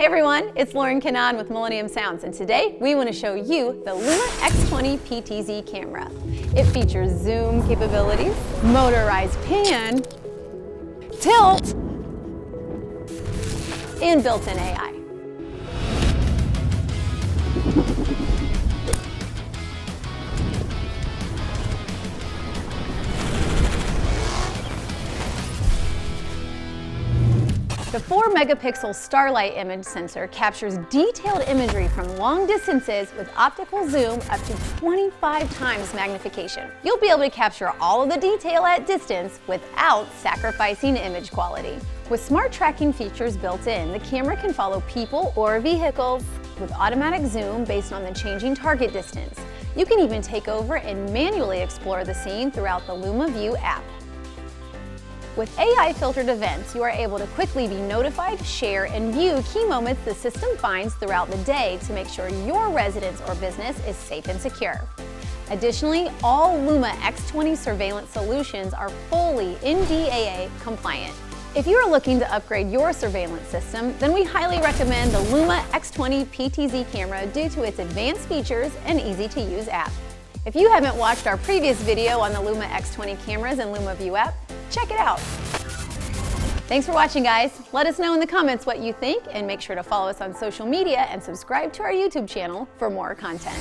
everyone, it's Lauren Cannon with Millennium Sounds, and today we want to show you the Luma X20 PTZ camera. It features zoom capabilities, motorized pan, tilt, and built-in AI. The 4-megapixel Starlight image sensor captures detailed imagery from long distances with optical zoom up to 25 times magnification. You'll be able to capture all of the detail at distance without sacrificing image quality. With smart tracking features built in, the camera can follow people or vehicles with automatic zoom based on the changing target distance. You can even take over and manually explore the scene throughout the Luma View app. With AI-filtered events, you are able to quickly be notified, share, and view key moments the system finds throughout the day to make sure your residence or business is safe and secure. Additionally, all Luma X20 surveillance solutions are fully NDAA compliant. If you are looking to upgrade your surveillance system, then we highly recommend the Luma X20 PTZ camera due to its advanced features and easy-to-use app. If you haven't watched our previous video on the Luma X20 cameras and Luma View app, check it out. Thanks for watching, guys. Let us know in the comments what you think, and make sure to follow us on social media and subscribe to our YouTube channel for more content.